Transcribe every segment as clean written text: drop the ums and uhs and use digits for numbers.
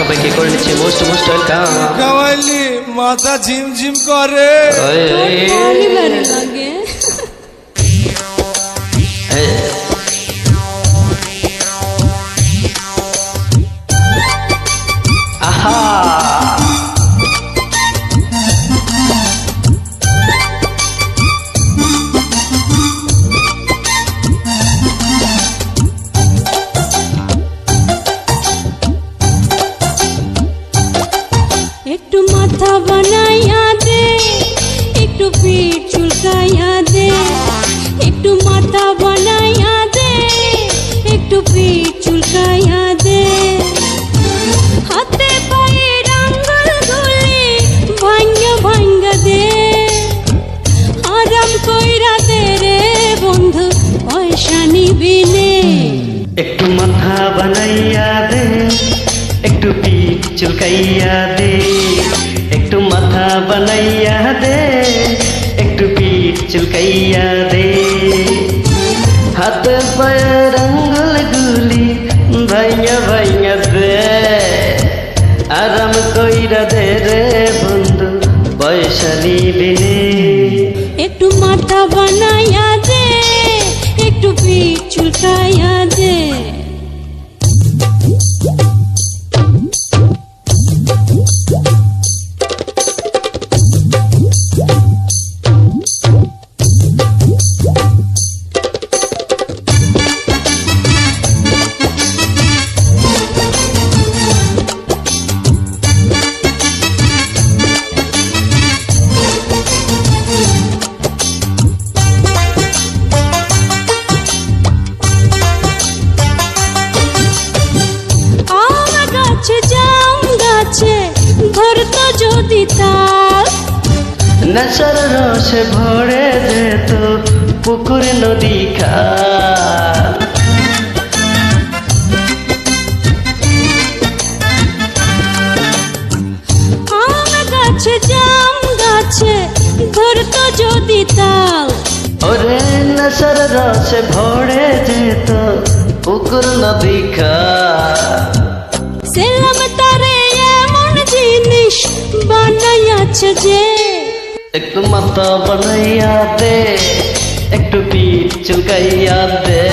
সবাইকে করে নিচ্ছে মোস্ট ওয়েলকাম। কাওয়ালি মাথা ঝিমঝিম করে। লাগে আহা একটু মাথা বানাইয়া দে, একটু পিঠ চুলকাইয়া দে, একটু মাথা বানাইয়া দে, একটু পিঠ চুলকাইয়া দে, হাতে পায়ের আঙ্গুলগুলি ভাঙ্গা ভাঙ্গা দে, আরাম কইরা দে রে বন্ধু পয়সা নিবি নে। একটু মাথা বানাইয়া দে, একটু পিঠ চুলকাইয়া দে, একটু মাথা বানাইয়া দে, একটু পিঠ চুলকাইয়া দে, হাতে পায়ের আঙ্গুলগুলি ভাইয়া ভাইয়া দে, আরাম কইরা দে রে বন্ধু পয়সা নিবি নে। একটু মাথা বানাইয়া দে, একটু পিঠ চুলকাইয়া দে। জাম গাছে ধরতো যদি তাল, নেশার রসে ভরে যেত পুকুর নদী খাল, আম গাছে জাম গাছে ধরতো যদি তাল, ওরে নেশার রসে ভরে যেত পুকুর নদী খাল, সেলাম তারে এমন জিনিস বানাইয়াছে যে, একটু মাথা বানাইয়া দে, একটু পিঠ চুলকাইয়া দে,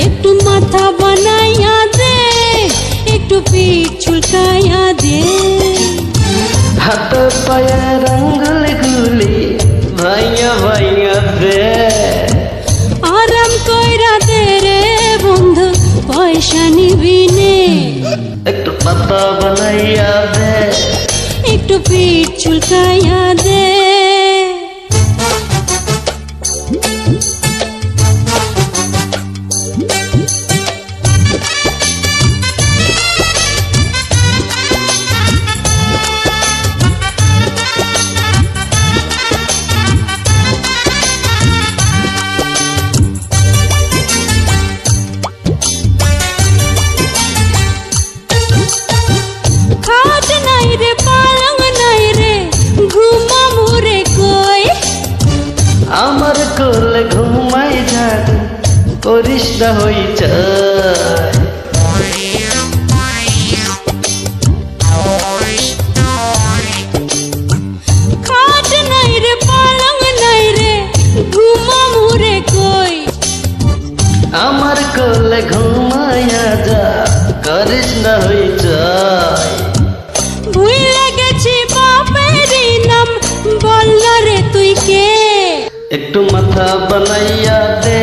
একটু মাথা বানাইয়া দে, একটু পিঠ চুলকাইয়া দে, হাত পায়ের আঙ্গুলগুলি ভাইয়া ভাইয়া দে, আরাম কইরা দে রে বন্ধু পয়সা নিবি নে। একটু মাথা বানাইয়া দে, একটু পিঠ চুলকাইয়া দে। খাট নাই রে পালং নাই রে ঘুমামু রে কই, আমার কোলে ঘুমাই যাক করিস না হই চাই, খাট নাই রে পালং নাই রে ঘুমামু রে কই, আমার কোলে ঘুমাইয়া যা করিস না হই চাই, ভুইলা গেছি বাপেরই নাম বল না রে তুই কে, একটু মাথা বানাইয়া দে,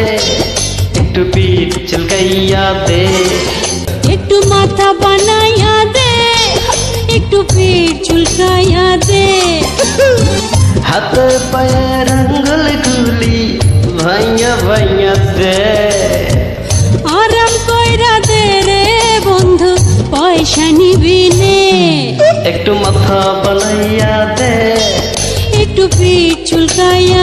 একটু পিঠ চুলকাইয়া দে, একটু মাথা বানাইয়া দে, একটু পিঠ চুলকাইয়া দে, হাত পায়ের আঙ্গুলগুলি ভাইয়া ভাইয়া দে, আরাম কইরা দে রে বন্ধু পয়সা নিবি নে। একটু মাথা বানাইয়া দে, একটু পিঠ চুলকাইয়া